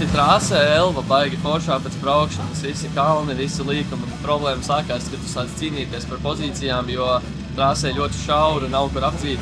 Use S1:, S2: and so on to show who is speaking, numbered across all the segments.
S1: šī trāse Elva baigi foršā pēc braukšanas, visi kalni, visi līkumi. Problēma sākās, kad tu sāc cīnīties par pozīcijām, jo trāsē ļoti šaura, nav kur apdzīt.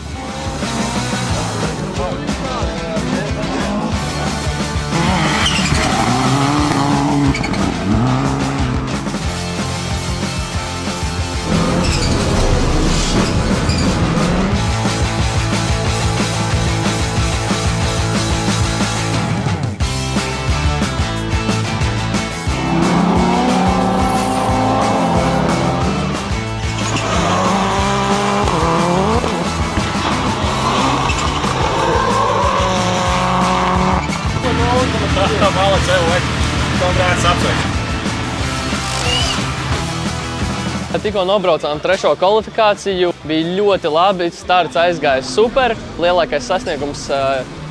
S2: Tikko nobraucām 3. kvalifikāciju, bija ļoti labi, starts aizgāja super. Lielākais sasniegums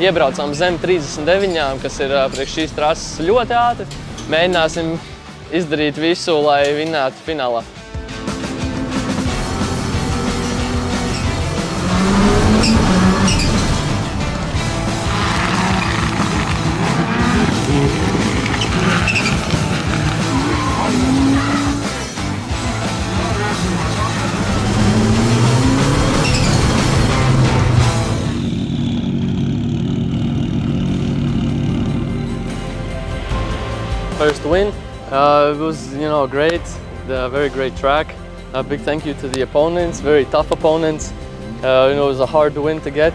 S2: iebraucām zem 39, kas ir priekš šīs trases ļoti ātri. Mēģināsim izdarīt visu, lai vinnētu finālā. First win. It was, great. Very great track. A big thank you to the opponents. Very tough opponents. It was a hard win to get.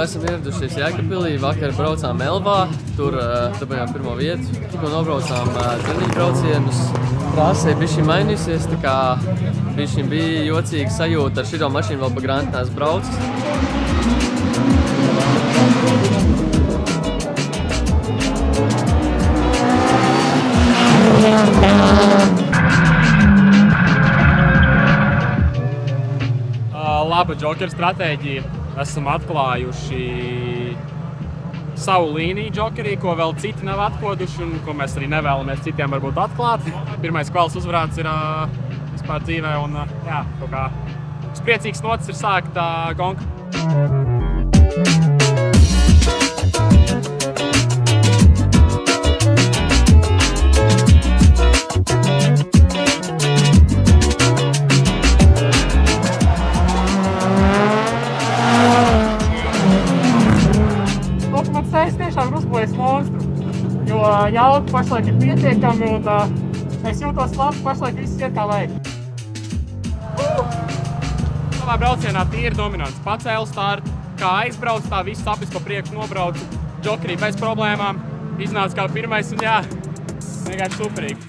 S2: Esam ieradušies Jēkabpilī, vakar braucām Elvā, tur dabējām 1. vietu. Tikko nobraucām treniņu braucienus. Trāsē bišķi mainīsies, tā kā bišķi bija jocīga sajūta, ar šito mašīnu vēl pa granti neesmu braucis.
S3: Laba džokera stratēģija. Esam atklājuši savu līniju džokerī, ko vēl citi nav atkoduši un ko mēs arī nevēlamies citiem varbūt atklāt. Pirmais kvalas uzvarāts ir vispār dzīvē un jā, kaut kā priecīgs notis ir sākt konku.
S4: Tiešām ir uzbojis monstru, jo jauka pašlaik ir pietiekami un es jūtos labi, pašlaik viss iet kā vajag.
S3: Savā braucienā tīri dominants. Pacēlu startu, kā aizbrauc, tā viss apis pa priekšu nobraucu, džokerī bez problēmām, iznāca kā pirmais un jā, vienkārši superīgi.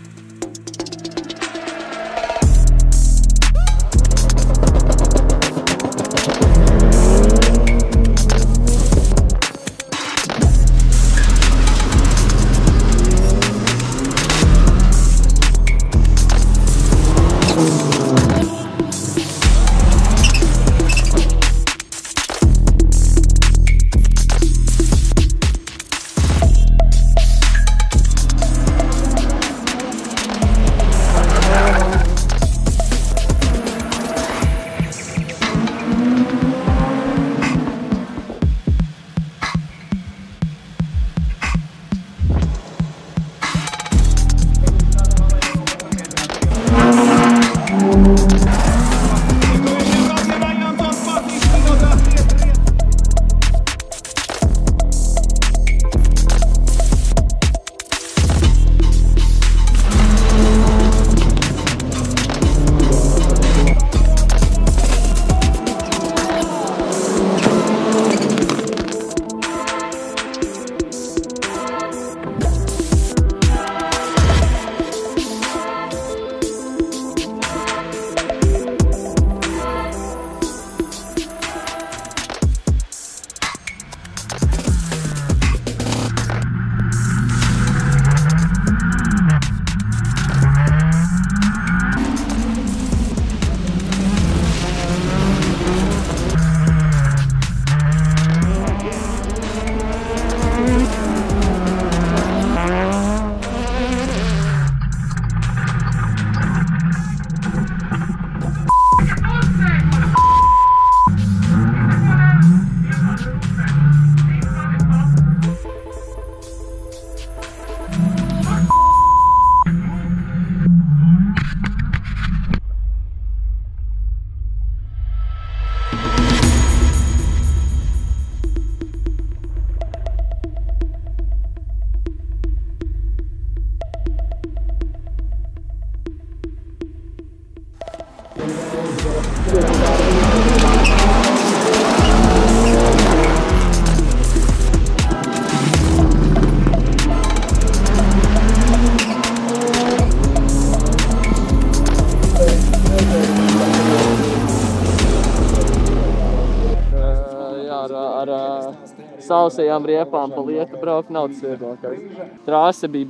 S2: sausajām riepām pa lietu braukt nav tas vieglākais. Trase bija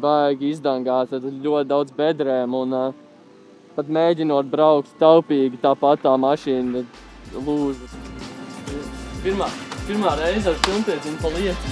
S2: baigi izdangāta, tad ļoti daudz bedrēm un pat mēģinot braukt taupīgi, tāpat tā mašīna lūžas. Pirmā reize ar pilnpieciņu pa lietu.